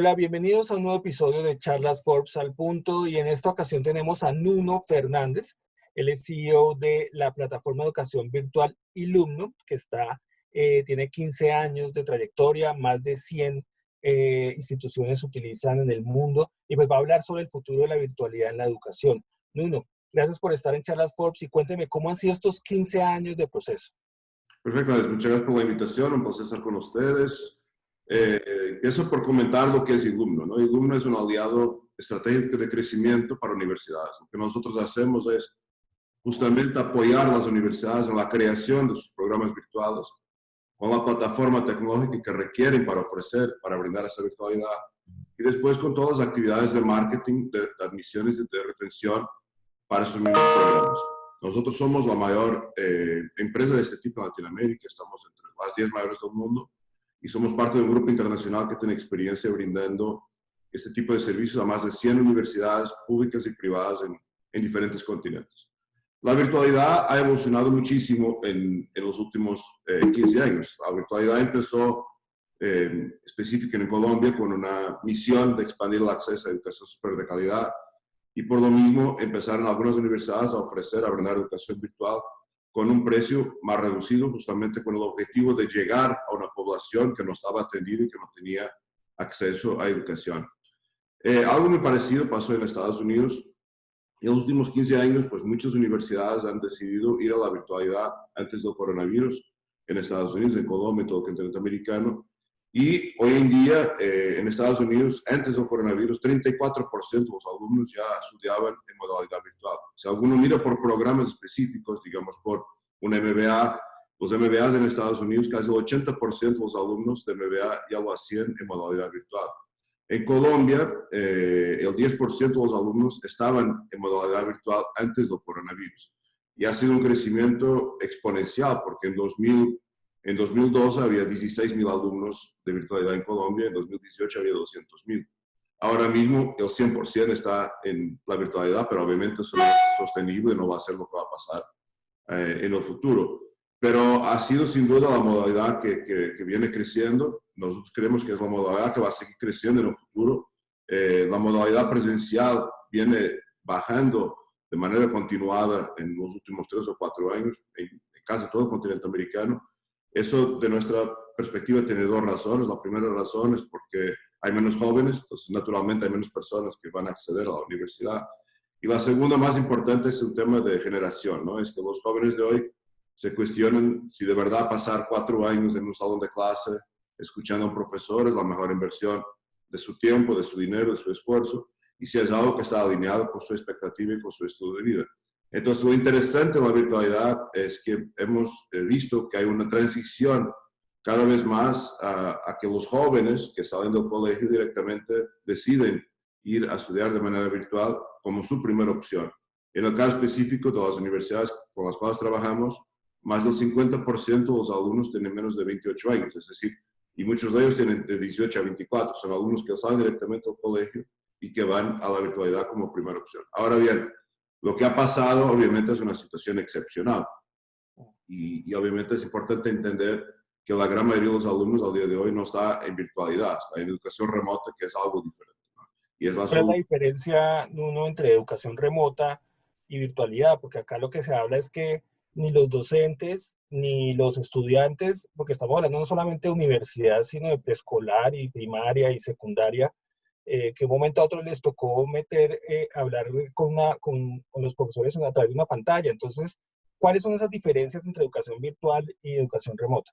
Hola, bienvenidos a un nuevo episodio de Charlas Forbes al Punto y en esta ocasión tenemos a Nuno Fernández. Él es CEO de la plataforma de educación virtual Ilumno, que tiene 15 años de trayectoria, más de 100 instituciones utilizan en el mundo y pues va a hablar sobre el futuro de la virtualidad en la educación. Nuno, gracias por estar en Charlas Forbes y cuénteme cómo han sido estos 15 años de proceso. Perfecto, muchas gracias por la invitación, un placer estar con ustedes. Empiezo por comentar lo que es Ilumno, ¿no? Ilumno es un aliado estratégico de crecimiento para universidades. Lo que nosotros hacemos es justamente apoyar a las universidades en la creación de sus programas virtuales con la plataforma tecnológica que requieren para ofrecer, para brindar esa virtualidad y después con todas las actividades de marketing, de admisiones y de retención para sus mismos programas. Nosotros somos la mayor empresa de este tipo en Latinoamérica, estamos entre las 10 mayores del mundo y somos parte de un grupo internacional que tiene experiencia brindando este tipo de servicios a más de 100 universidades públicas y privadas en diferentes continentes. La virtualidad ha evolucionado muchísimo en los últimos 15 años. La virtualidad empezó específica en Colombia con una misión de expandir el acceso a educación superior de calidad y por lo mismo empezaron algunas universidades a ofrecer, a brindar educación virtual con un precio más reducido, justamente con el objetivo de llegar a una población que no estaba atendida y que no tenía acceso a educación. Algo muy parecido pasó en Estados Unidos. En los últimos 15 años, pues muchas universidades han decidido ir a la virtualidad antes del coronavirus, en Estados Unidos, en Colombia, en todo el continente americano. Y hoy en día, en Estados Unidos, antes del coronavirus, 34% de los alumnos ya estudiaban en modalidad virtual. Si alguno mira por programas específicos, digamos por un MBA, los MBAs en Estados Unidos, casi el 80% de los alumnos de MBA ya lo hacían en modalidad virtual. En Colombia, el 10% de los alumnos estaban en modalidad virtual antes del coronavirus. Y ha sido un crecimiento exponencial, porque en 2012 había 16,000 alumnos de virtualidad en Colombia, en 2018 había 200,000. Ahora mismo el 100% está en la virtualidad, pero obviamente eso no es sostenible, no va a ser lo que va a pasar en el futuro. Pero ha sido sin duda la modalidad que viene creciendo. Nosotros creemos que es la modalidad que va a seguir creciendo en el futuro. La modalidad presencial viene bajando de manera continuada en los últimos 3 o 4 años en casi todo el continente americano. Eso, de nuestra perspectiva, tiene dos razones. La primera razón es porque hay menos jóvenes, entonces naturalmente hay menos personas que van a acceder a la universidad. Y la segunda, más importante, es un tema de generación, ¿no? Es que los jóvenes de hoy se cuestionan si de verdad pasar 4 años en un salón de clase escuchando a un profesor es la mejor inversión de su tiempo, de su dinero, de su esfuerzo, y si es algo que está alineado con su expectativa y con su estilo de vida. Entonces, lo interesante de la virtualidad es que hemos visto que hay una transición cada vez más a que los jóvenes que salen del colegio directamente deciden ir a estudiar de manera virtual como su primera opción. En el caso específico de las universidades con las cuales trabajamos, más del 50% de los alumnos tienen menos de 28 años, es decir, y muchos de ellos tienen de 18 a 24. Son alumnos que salen directamente al colegio y que van a la virtualidad como primera opción. Ahora bien, lo que ha pasado obviamente es una situación excepcional y obviamente es importante entender que la gran mayoría de los alumnos al día de hoy no está en virtualidad, está en educación remota, que es algo diferente, ¿no? Y es ¿Cuál es la diferencia, Nuno, entre educación remota y virtualidad? Porque acá lo que se habla es que ni los docentes ni los estudiantes, porque estamos hablando no solamente de universidad, sino de preescolar y primaria y secundaria, que de un momento a otro les tocó hablar con los profesores a través de una pantalla. Entonces, ¿cuáles son esas diferencias entre educación virtual y educación remota?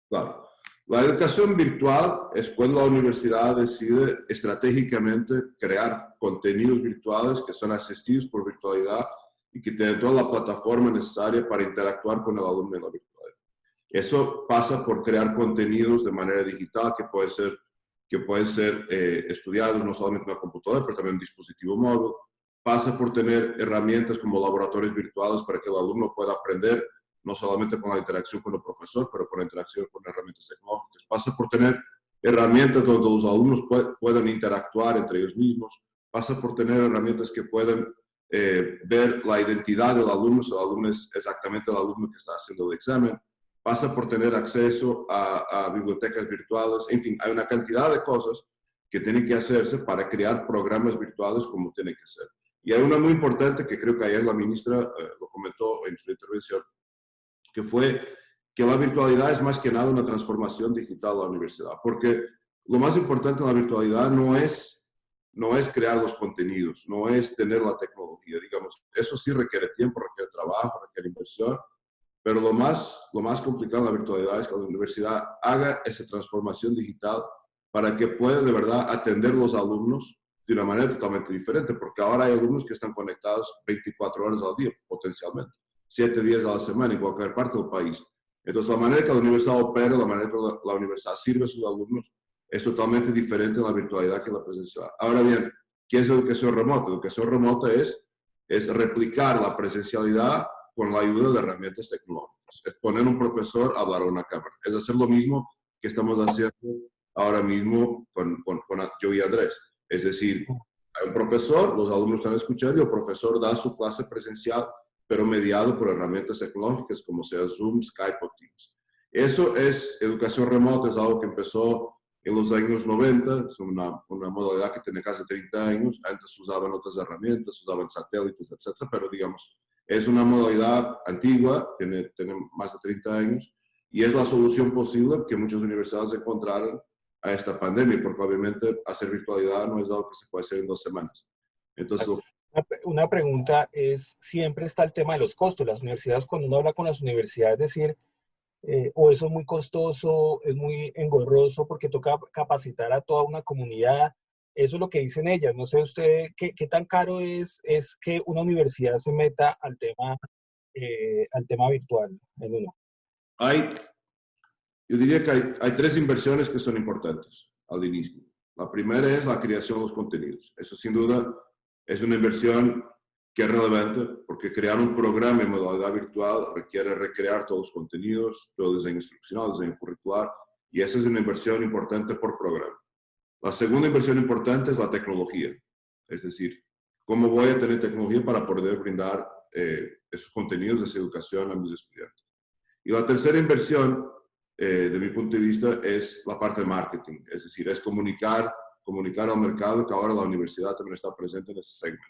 Claro. La educación virtual es cuando la universidad decide estratégicamente crear contenidos virtuales que son asistidos por virtualidad y que tienen toda la plataforma necesaria para interactuar con el alumno en la virtualidad. Eso pasa por crear contenidos de manera digital que pueden ser estudiados no solamente en una computadora, pero también en un dispositivo móvil. Pasa por tener herramientas como laboratorios virtuales para que el alumno pueda aprender no solamente con la interacción con el profesor, pero con la interacción con herramientas tecnológicas. Pasa por tener herramientas donde los alumnos puedan interactuar entre ellos mismos. Pasa por tener herramientas que puedan ver la identidad del alumno, si el alumno es exactamente el alumno que está haciendo el examen. Pasa por tener acceso a bibliotecas virtuales. En fin, hay una cantidad de cosas que tiene que hacerse para crear programas virtuales como tiene que ser. Y hay una muy importante que creo que ayer la ministra lo comentó en su intervención, que fue que la virtualidad es más que nada una transformación digital de la universidad, porque lo más importante en la virtualidad no es crear los contenidos, no es tener la tecnología, digamos, eso sí requiere tiempo, requiere trabajo, requiere inversión, pero lo más complicado en la virtualidad es que la universidad haga esa transformación digital para que pueda de verdad atender a los alumnos de una manera totalmente diferente, porque ahora hay alumnos que están conectados 24 horas al día, potencialmente, 7 días a la semana en cualquier parte del país. Entonces, la manera que la universidad opera, la manera que la universidad sirve a sus alumnos es totalmente diferente en la virtualidad que en la presencial. Ahora bien, ¿qué es educación remota? Educación remota es replicar la presencialidad con la ayuda de herramientas tecnológicas. Es poner un profesor a hablar a una cámara. Es hacer lo mismo que estamos haciendo ahora mismo con yo y Andrés. Es decir, hay un profesor, los alumnos están escuchando y el profesor da su clase presencial, pero mediado por herramientas tecnológicas como sea Zoom, Skype o Teams. Eso es educación remota, es algo que empezó en los años 90, es una modalidad que tiene casi 30 años. Antes se usaban otras herramientas, se usaban satélites, etcétera, pero digamos, es una modalidad antigua, tiene más de 30 años, y es la solución posible que muchas universidades encontraron a esta pandemia, porque obviamente hacer virtualidad no es algo que se puede hacer en 2 semanas. Entonces, Una pregunta es, siempre está el tema de los costos. Las universidades, cuando uno habla con las universidades, decir, o eso es muy costoso, es muy engorroso porque toca capacitar a toda una comunidad. Eso es lo que dicen ellas. No sé usted qué tan caro es que una universidad se meta al tema virtual en uno. hay, yo diría que hay 3 inversiones que son importantes al inicio. La primera es la creación de los contenidos. Eso sin duda es una inversión que es relevante porque crear un programa en modalidad virtual requiere recrear todos los contenidos, todo el diseño instruccional, diseño curricular, y esa es una inversión importante por programa. La segunda inversión importante es la tecnología, es decir, cómo voy a tener tecnología para poder brindar esos contenidos de esa educación a mis estudiantes. Y la tercera inversión, de mi punto de vista, es la parte de marketing, es decir, es comunicar al mercado que ahora la universidad también está presente en ese segmento.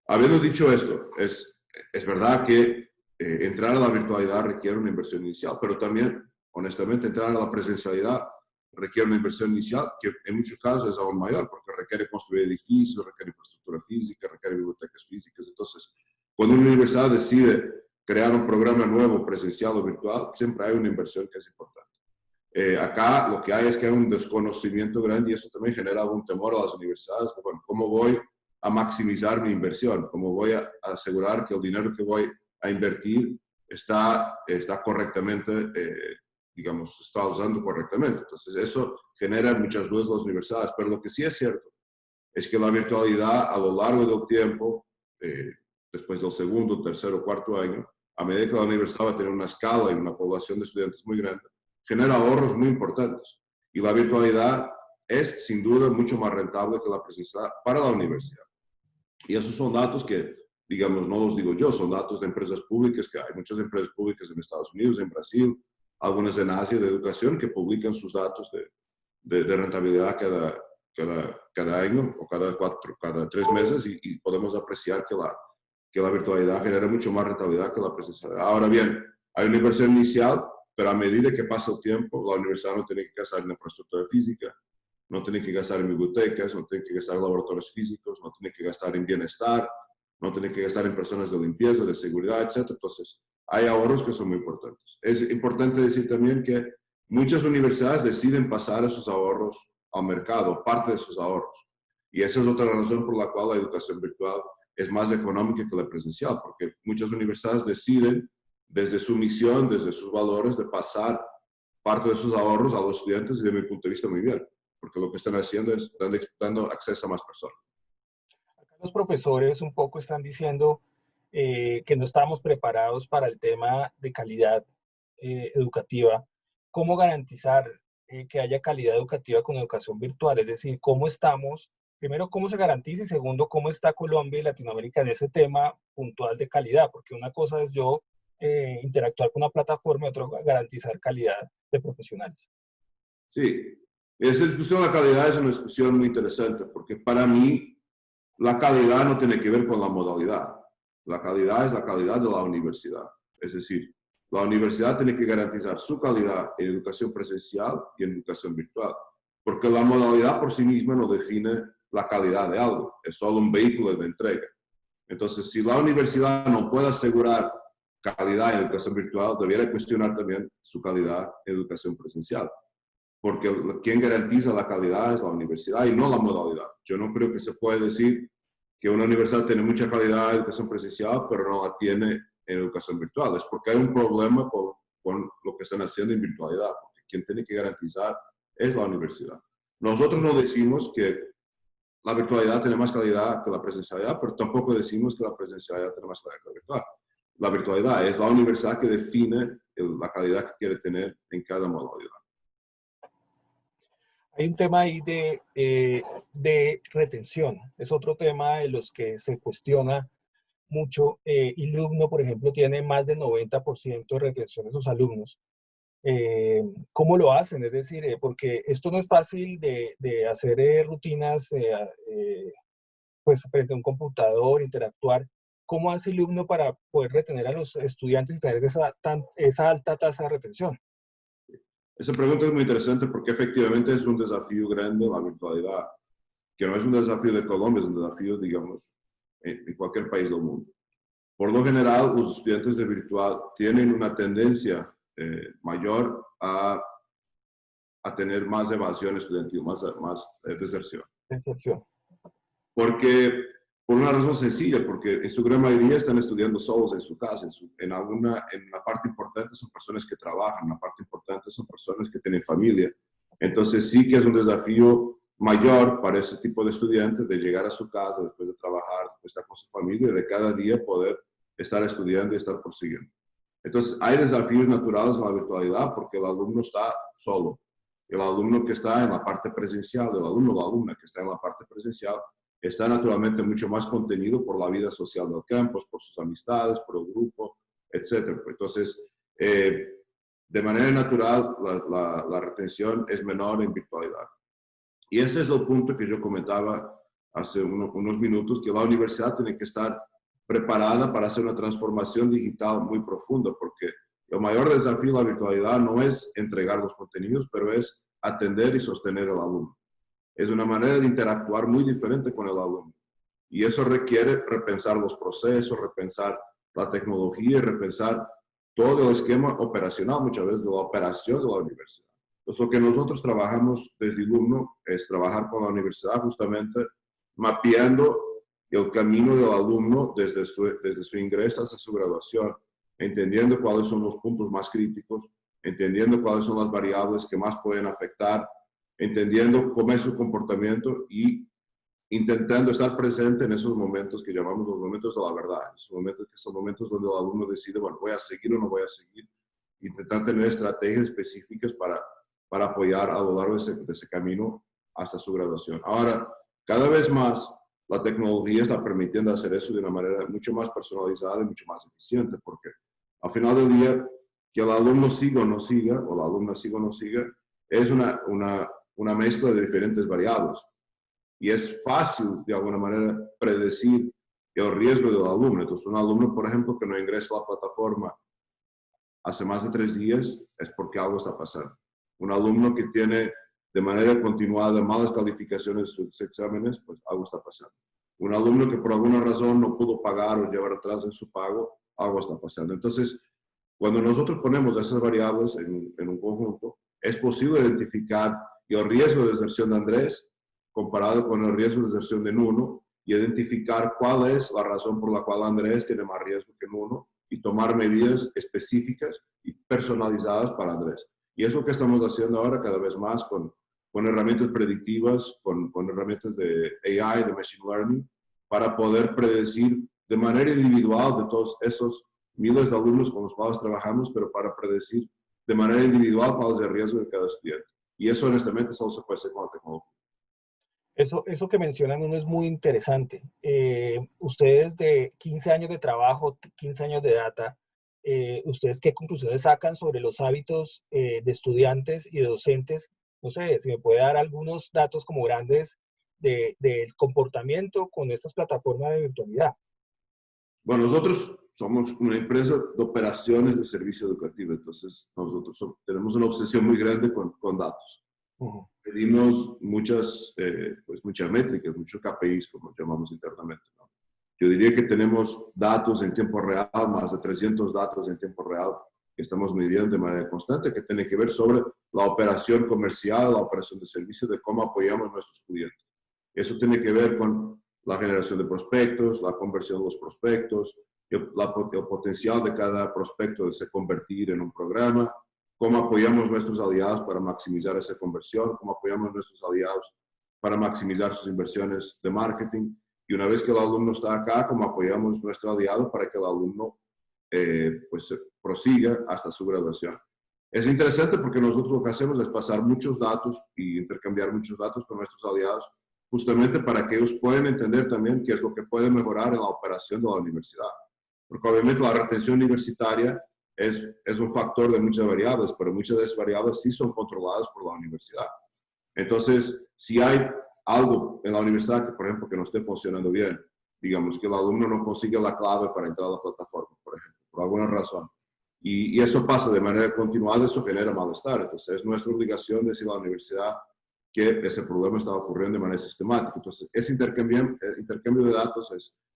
Habiendo dicho esto, es verdad que entrar a la virtualidad requiere una inversión inicial, pero también, honestamente, entrar a la presencialidad requiere una inversión inicial que en muchos casos es aún mayor, porque requiere construir edificios, requiere infraestructura física, requiere bibliotecas físicas. Entonces, cuando una universidad decide crear un programa nuevo, presencial o virtual, siempre hay una inversión que es importante. Acá lo que hay es que hay un desconocimiento grande y eso también genera algún temor a las universidades. Bueno, ¿cómo voy a maximizar mi inversión? ¿Cómo voy a asegurar que el dinero que voy a invertir está correctamente, digamos, está usando correctamente? Entonces, eso genera muchas dudas en las universidades. Pero lo que sí es cierto es que la virtualidad a lo largo del tiempo, después del segundo, tercero, cuarto año, a medida que la universidad va a tener una escala y una población de estudiantes muy grande, genera ahorros muy importantes. Y la virtualidad es, sin duda, mucho más rentable que la presencialidad para la universidad. Y esos son datos que, digamos, no los digo yo, son datos de empresas públicas, que hay muchas empresas públicas en Estados Unidos, en Brasil, algunas en Asia de educación que publican sus datos de rentabilidad cada año o cada 3 meses y podemos apreciar que la virtualidad genera mucho más rentabilidad que la presencialidad. Ahora bien, hay una inversión inicial, pero a medida que pasa el tiempo, la universidad no tiene que gastar en infraestructura física, no tiene que gastar en bibliotecas, no tiene que gastar en laboratorios físicos, no tiene que gastar en bienestar, no tiene que gastar en personas de limpieza, de seguridad, etc. Entonces, hay ahorros que son muy importantes. Es importante decir también que muchas universidades deciden pasar esos ahorros al mercado, parte de sus ahorros. Y esa es otra razón por la cual la educación virtual es más económica que la presencial, porque muchas universidades deciden desde su misión, desde sus valores, de pasar parte de sus ahorros a los estudiantes y de mi punto de vista muy bien, porque lo que están haciendo es dando acceso a más personas. Acá los profesores un poco están diciendo que no estamos preparados para el tema de calidad educativa. ¿Cómo garantizar que haya calidad educativa con educación virtual? Es decir, ¿cómo estamos? Primero, ¿cómo se garantiza? Y segundo, ¿cómo está Colombia y Latinoamérica en ese tema puntual de calidad? Porque una cosa es yo interactuar con una plataforma y otra garantizar calidad de profesionales. Sí, Esa discusión de la calidad es una discusión muy interesante, porque para mí la calidad no tiene que ver con la modalidad. La calidad es la calidad de la universidad. Es decir, la universidad tiene que garantizar su calidad en educación presencial y en educación virtual, porque la modalidad por sí misma no define la calidad de algo, es solo un vehículo de entrega. Entonces, si la universidad no puede asegurar calidad en educación virtual, debería cuestionar también su calidad en educación presencial, porque quien garantiza la calidad es la universidad y no la modalidad. Yo no creo que se puede decir que una universidad tiene mucha calidad en educación presencial, pero no la tiene en educación virtual. Es porque hay un problema con lo que están haciendo en virtualidad, porque quien tiene que garantizar es la universidad. Nosotros no decimos que la virtualidad tiene más calidad que la presencialidad, pero tampoco decimos que la presencialidad tiene más calidad que la virtual. La virtualidad es la universidad que define la calidad que quiere tener en cada modalidad. Hay un tema ahí de retención. Es otro tema de los que se cuestiona mucho. Ilumno, por ejemplo, tiene más del 90% de retención de sus alumnos. ¿Cómo lo hacen? Es decir, porque esto no es fácil de hacer rutinas pues frente a un computador, interactuar. ¿Cómo hace Ilumno para poder retener a los estudiantes y tener esa alta tasa de retención? Esa pregunta es muy interesante porque efectivamente es un desafío grande la virtualidad, que no es un desafío de Colombia, es un desafío, digamos, en cualquier país del mundo. Por lo general, los estudiantes de virtual tienen una tendencia mayor a tener más evasión estudiantil, más deserción. Sensación. Porque, por una razón sencilla, porque en su gran mayoría están estudiando solos en su casa, en una parte importante son personas que trabajan, una parte importante son personas que tienen familia. Entonces sí que es un desafío mayor para ese tipo de estudiantes de llegar a su casa después de trabajar, después de estar con su familia y de cada día poder estar estudiando y estar prosiguiendo. Entonces hay desafíos naturales en la virtualidad porque el alumno está solo. El alumno que está en la parte presencial, el alumno o la alumna que está en la parte presencial, está naturalmente mucho más contenido por la vida social del campus, por sus amistades, por el grupo, etc. Entonces, de manera natural, la retención es menor en virtualidad. Y ese es el punto que yo comentaba hace unos minutos, que la universidad tiene que estar preparada para hacer una transformación digital muy profunda, porque el mayor desafío de la virtualidad no es entregar los contenidos, pero es atender y sostener al alumno. Es una manera de interactuar muy diferente con el alumno. Y eso requiere repensar los procesos, repensar la tecnología y repensar todo el esquema operacional, muchas veces de la operación de la universidad. Entonces, lo que nosotros trabajamos desde Ilumno es trabajar con la universidad justamente mapeando el camino del alumno desde su ingreso hasta su graduación, entendiendo cuáles son los puntos más críticos, entendiendo cuáles son las variables que más pueden afectar, entendiendo cómo es su comportamiento y intentando estar presente en esos momentos que llamamos los momentos de la verdad, esos momentos que son momentos donde el alumno decide, bueno, voy a seguir o no voy a seguir, intentar tener estrategias específicas para apoyar a lo largo de ese camino hasta su graduación. Ahora, cada vez más la tecnología está permitiendo hacer eso de una manera mucho más personalizada y mucho más eficiente, porque al final del día, que el alumno siga o no siga, o la alumna siga o no siga, es una mezcla de diferentes variables. Y es fácil, de alguna manera, predecir el riesgo del alumno. Entonces, un alumno, por ejemplo, que no ingresa a la plataforma hace más de 3 días, es porque algo está pasando. Un alumno que tiene de manera continuada malas calificaciones en sus exámenes, pues algo está pasando. Un alumno que por alguna razón no pudo pagar o llevar atrás en su pago, algo está pasando. Entonces, cuando nosotros ponemos esas variables en un conjunto, es posible identificar el riesgo de deserción de Andrés comparado con el riesgo de deserción de Nuno y identificar cuál es la razón por la cual Andrés tiene más riesgo que Nuno y tomar medidas específicas y personalizadas para Andrés. Y es lo que estamos haciendo ahora cada vez más con herramientas predictivas, con herramientas de AI, de Machine Learning, para poder predecir de manera individual de todos esos miles de alumnos con los cuales trabajamos, pero para predecir de manera individual cuál es el riesgo de cada estudiante. Y eso honestamente solo se puede hacer con la tecnología. Eso que mencionan uno es muy interesante. Ustedes de 15 años de trabajo, 15 años de data, ¿ustedes qué conclusiones sacan sobre los hábitos de estudiantes y de docentes No sé, si me puede dar algunos datos como grandes del comportamiento con estas plataformas de virtualidad. Bueno, nosotros somos una empresa de operaciones de servicio educativo, entonces nosotros tenemos una obsesión muy grande con datos. Ujú. Pedimos muchas métricas, muchos KPIs, como llamamos internamente, ¿no? Yo diría que tenemos datos en tiempo real, más de 300 datos en tiempo real que estamos midiendo de manera constante, que tienen que ver sobre la operación comercial, la operación de servicio, de cómo apoyamos a nuestros clientes. Eso tiene que ver con la generación de prospectos, la conversión de los prospectos, el potencial de cada prospecto de se convertir en un programa, cómo apoyamos a nuestros aliados para maximizar esa conversión, cómo apoyamos a nuestros aliados para maximizar sus inversiones de marketing. Y una vez que el alumno está acá, cómo apoyamos a nuestro aliado para que el alumno prosiga hasta su graduación. Es interesante porque nosotros lo que hacemos es pasar muchos datos y intercambiar muchos datos con nuestros aliados, justamente para que ellos puedan entender también qué es lo que puede mejorar en la operación de la universidad. Porque obviamente la retención universitaria es un factor de muchas variables, pero muchas de esas variables sí son controladas por la universidad. Entonces, si hay algo en la universidad que, por ejemplo, que no esté funcionando bien, digamos que el alumno no consigue la clave para entrar a la plataforma, por ejemplo, por alguna razón, y eso pasa de manera continuada, eso genera malestar. Entonces, es nuestra obligación decir a la universidad que ese problema está ocurriendo de manera sistemática. Entonces, ese intercambio de datos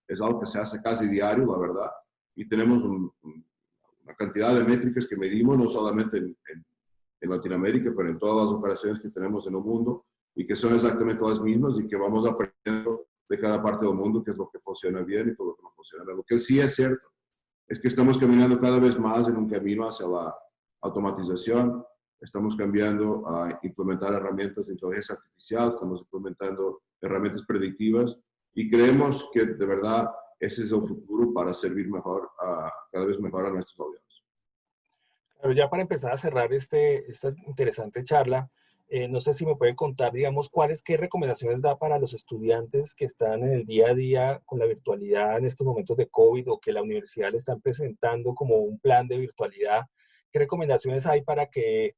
es algo que se hace casi diario, la verdad, y tenemos una cantidad de métricas que medimos, no solamente en Latinoamérica, pero en todas las operaciones que tenemos en el mundo, y que son exactamente las mismas y que vamos aprendiendo de cada parte del mundo qué es lo que funciona bien y todo lo que no funciona bien. Lo que sí es cierto es que estamos caminando cada vez más en un camino hacia la automatización, estamos cambiando a implementar herramientas de inteligencia artificial, estamos implementando herramientas predictivas y creemos que de verdad ese es el futuro para servir mejor, cada vez mejor a nuestros aliados. Pero ya para empezar a cerrar esta interesante charla, no sé si me puede contar, digamos, qué recomendaciones da para los estudiantes que están en el día a día con la virtualidad en estos momentos de COVID o que la universidad le están presentando como un plan de virtualidad. ¿Qué recomendaciones hay para que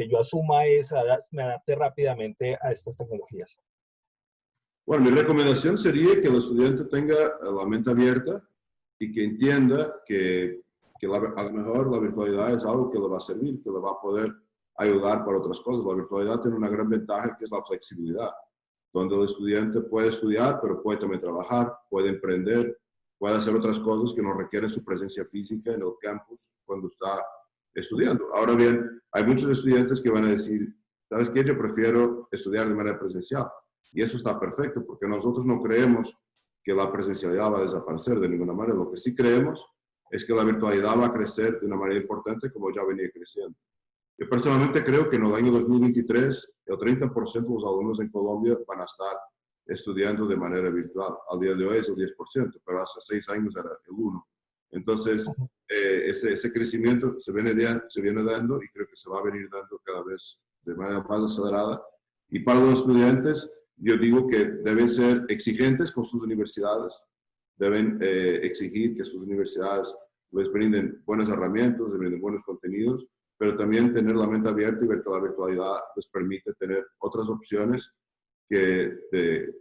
yo asuma me adapte rápidamente a estas tecnologías? Bueno, mi recomendación sería que el estudiante tenga la mente abierta y que entienda que a lo mejor la virtualidad es algo que le va a servir, que le va a poder ayudar para otras cosas. La virtualidad tiene una gran ventaja que es la flexibilidad, donde el estudiante puede estudiar, pero puede también trabajar, puede emprender, puede hacer otras cosas que no requieren su presencia física en el campus cuando está estudiando. Ahora bien, hay muchos estudiantes que van a decir, ¿sabes qué? Yo prefiero estudiar de manera presencial. Y eso está perfecto, porque nosotros no creemos que la presencialidad va a desaparecer de ninguna manera. Lo que sí creemos es que la virtualidad va a crecer de una manera importante como ya venía creciendo. Yo personalmente creo que en el año 2023 el 30% de los alumnos en Colombia van a estar estudiando de manera virtual. Al día de hoy es el 10%, pero hace 6 años era el 1%. Entonces, ese crecimiento se viene dando y creo que se va a venir dando cada vez de manera más acelerada. Y para los estudiantes, yo digo que deben ser exigentes con sus universidades, deben exigir que sus universidades les brinden buenas herramientas, les brinden buenos contenidos, pero también tener la mente abierta y ver que la virtualidad les permite tener otras opciones de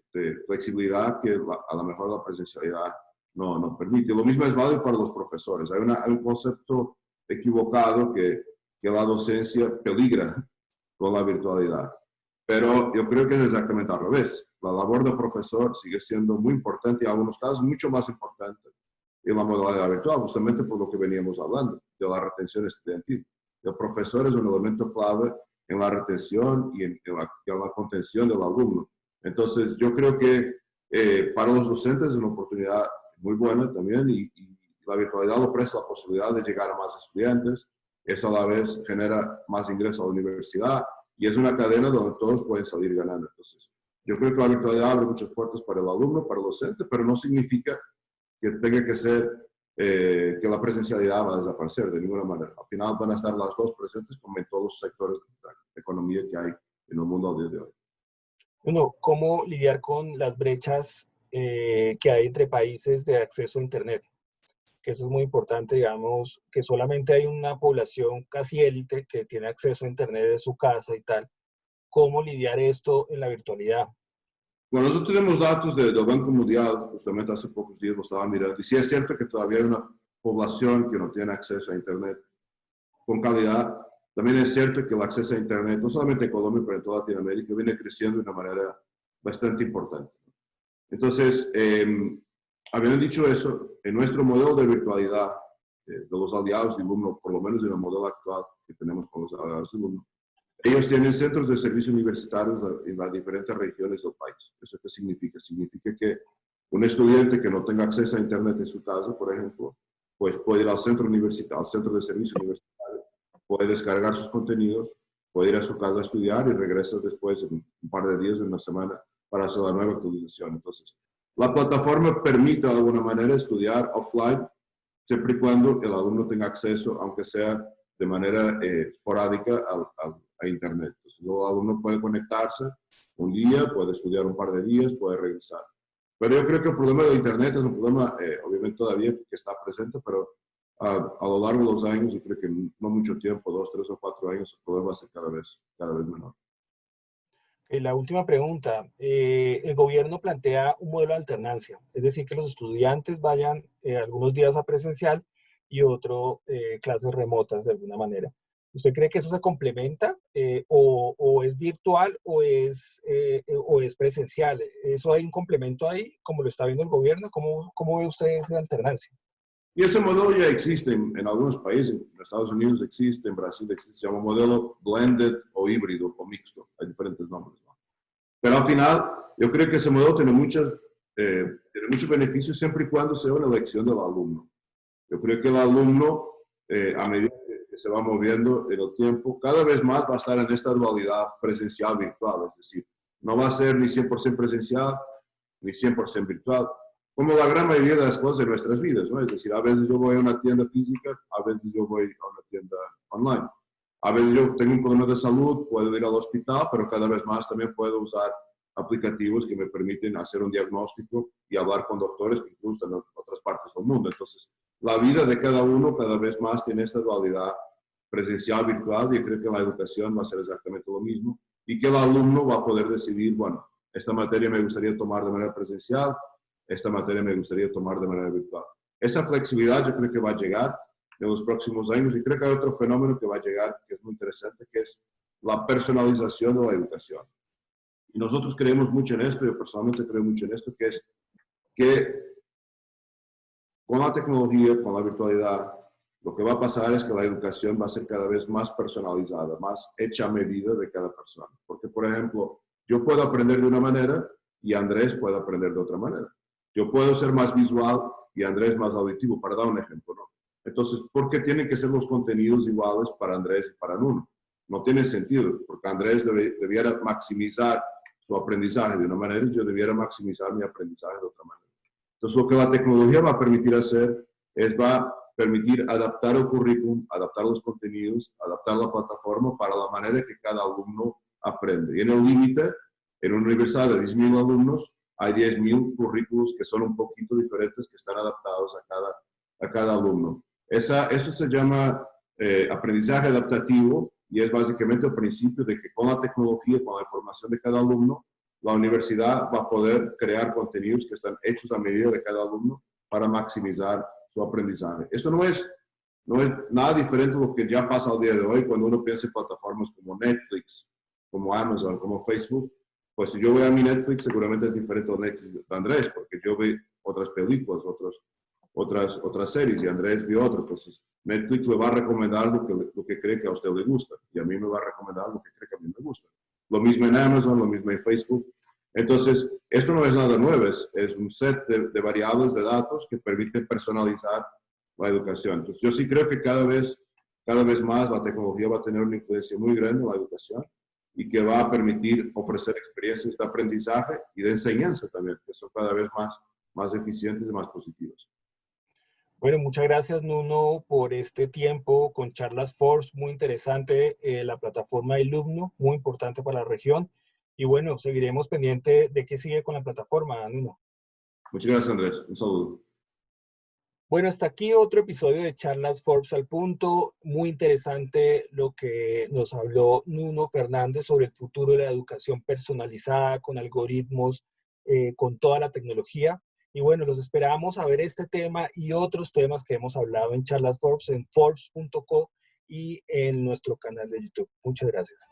flexibilidad que a lo mejor la presencialidad no permite. Lo mismo es válido para los profesores. Hay un concepto equivocado que la docencia peligra con la virtualidad. Pero yo creo que es exactamente al revés. La labor del profesor sigue siendo muy importante y en algunos casos mucho más importante en la modalidad virtual, justamente por lo que veníamos hablando, de la retención estudiantil. El profesor es un elemento clave en la retención y en la contención del alumno. Entonces, yo creo que para los docentes es una oportunidad muy buena también y la virtualidad ofrece la posibilidad de llegar a más estudiantes. Esto a la vez genera más ingresos a la universidad y es una cadena donde todos pueden salir ganando. Entonces, yo creo que la virtualidad abre muchas puertas para el alumno, para el docente, pero no significa que tenga que ser que la presencialidad va a desaparecer de ninguna manera. Al final van a estar las dos presentes como en todos los sectores de economía que hay en el mundo al día de hoy. Bueno, ¿cómo lidiar con las brechas que hay entre países de acceso a Internet? Que eso es muy importante, digamos, que solamente hay una población casi élite que tiene acceso a Internet en su casa y tal, cómo lidiar esto en la virtualidad. Bueno, nosotros tenemos datos del Banco Mundial, justamente hace pocos días lo estaba mirando, y sí es cierto que todavía hay una población que no tiene acceso a Internet con calidad. También es cierto que el acceso a Internet, no solamente en Colombia, pero en toda Latinoamérica, viene creciendo de una manera bastante importante. Entonces, habiendo dicho eso, en nuestro modelo de virtualidad de los aliados de Ilumno, por lo menos en el modelo actual que tenemos con los aliados de Ilumno, ellos tienen centros de servicio universitarios en las diferentes regiones del país. ¿Eso qué significa? Significa que un estudiante que no tenga acceso a Internet en su casa, por ejemplo, pues puede ir al centro universitario, al centro de servicio universitario, puede descargar sus contenidos, puede ir a su casa a estudiar y regresa después en un par de días, en una semana, para hacer la nueva actualización. Entonces, la plataforma permite de alguna manera estudiar offline, siempre y cuando el alumno tenga acceso, aunque sea de manera esporádica, a Internet. Entonces, el alumno puede conectarse un día, puede estudiar un par de días, puede regresar. Pero yo creo que el problema de Internet es un problema, obviamente todavía que está presente, pero a lo largo de los años, y creo que no mucho tiempo, 2, 3 o 4 años, el problema va a ser cada vez menor. La última pregunta. El gobierno plantea un modelo de alternancia, es decir, que los estudiantes vayan algunos días a presencial y otro clases remotas de alguna manera. ¿Usted cree que eso se complementa o es virtual o es presencial? ¿Eso hay un complemento ahí, como lo está viendo el gobierno? ¿Cómo ve usted esa alternancia? Y ese modelo ya existe en algunos países, en Estados Unidos existe, en Brasil existe, se llama modelo blended o híbrido o mixto, hay diferentes nombres, ¿no? Pero al final, yo creo que ese modelo tiene muchos beneficios siempre y cuando sea una elección del alumno. Yo creo que el alumno, a medida que se va moviendo en el tiempo, cada vez más va a estar en esta dualidad presencial-virtual, es decir, no va a ser ni 100% presencial ni 100% virtual, como la gran mayoría de las cosas de nuestras vidas, ¿no? Es decir, a veces yo voy a una tienda física, a veces yo voy a una tienda online. A veces yo tengo un problema de salud, puedo ir al hospital, pero cada vez más también puedo usar aplicativos que me permiten hacer un diagnóstico y hablar con doctores que incluso están en otras partes del mundo. Entonces, la vida de cada uno cada vez más tiene esta dualidad presencial, virtual, y creo que la educación va a ser exactamente lo mismo y que el alumno va a poder decidir, bueno, esta materia me gustaría tomar de manera presencial, esta materia me gustaría tomar de manera virtual. Esa flexibilidad yo creo que va a llegar en los próximos años y creo que hay otro fenómeno que va a llegar que es muy interesante, que es la personalización de la educación. Y nosotros creemos mucho en esto, yo personalmente creo mucho en esto, que es que con la tecnología, con la virtualidad, lo que va a pasar es que la educación va a ser cada vez más personalizada, más hecha a medida de cada persona. Porque, por ejemplo, yo puedo aprender de una manera y Andrés puede aprender de otra manera. Yo puedo ser más visual y Andrés más auditivo, para dar un ejemplo, ¿no? Entonces, ¿por qué tienen que ser los contenidos iguales para Andrés y para Nuno? No tiene sentido, porque Andrés debiera maximizar su aprendizaje de una manera y yo debiera maximizar mi aprendizaje de otra manera. Entonces, lo que la tecnología va a permitir hacer es va a permitir adaptar el currículum, adaptar los contenidos, adaptar la plataforma para la manera que cada alumno aprende. Y en el límite, en una universidad de 10.000 alumnos, hay 10.000 currículos que son un poquito diferentes, que están adaptados a cada alumno. Eso se llama aprendizaje adaptativo y es básicamente el principio de que con la tecnología, con la información de cada alumno, la universidad va a poder crear contenidos que están hechos a medida de cada alumno para maximizar su aprendizaje. Esto no es nada diferente de lo que ya pasa al día de hoy cuando uno piensa en plataformas como Netflix, como Amazon, como Facebook. Pues si yo voy a mi Netflix, seguramente es diferente al Netflix de Andrés, porque yo veo otras películas, otras series, y Andrés vio otras. Entonces, Netflix le va a recomendar lo que cree que a usted le gusta, y a mí me va a recomendar lo que cree que a mí me gusta. Lo mismo en Amazon, lo mismo en Facebook. Entonces, esto no es nada nuevo, es un set de variables de datos que permiten personalizar la educación. Entonces, yo sí creo que cada vez más la tecnología va a tener una influencia muy grande en la educación y que va a permitir ofrecer experiencias de aprendizaje y de enseñanza también, que son cada vez más eficientes y más positivas. Bueno, muchas gracias, Nuno, por este tiempo con Charlas Forbes, muy interesante, la plataforma Ilumno, muy importante para la región. Y bueno, seguiremos pendiente de qué sigue con la plataforma, Nuno. Muchas gracias, Andrés. Un saludo. Bueno, hasta aquí otro episodio de Charlas Forbes al Punto. Muy interesante lo que nos habló Nuno Fernández sobre el futuro de la educación personalizada, con algoritmos, con toda la tecnología. Y bueno, los esperamos a ver este tema y otros temas que hemos hablado en Charlas Forbes, en Forbes.co y en nuestro canal de YouTube. Muchas gracias.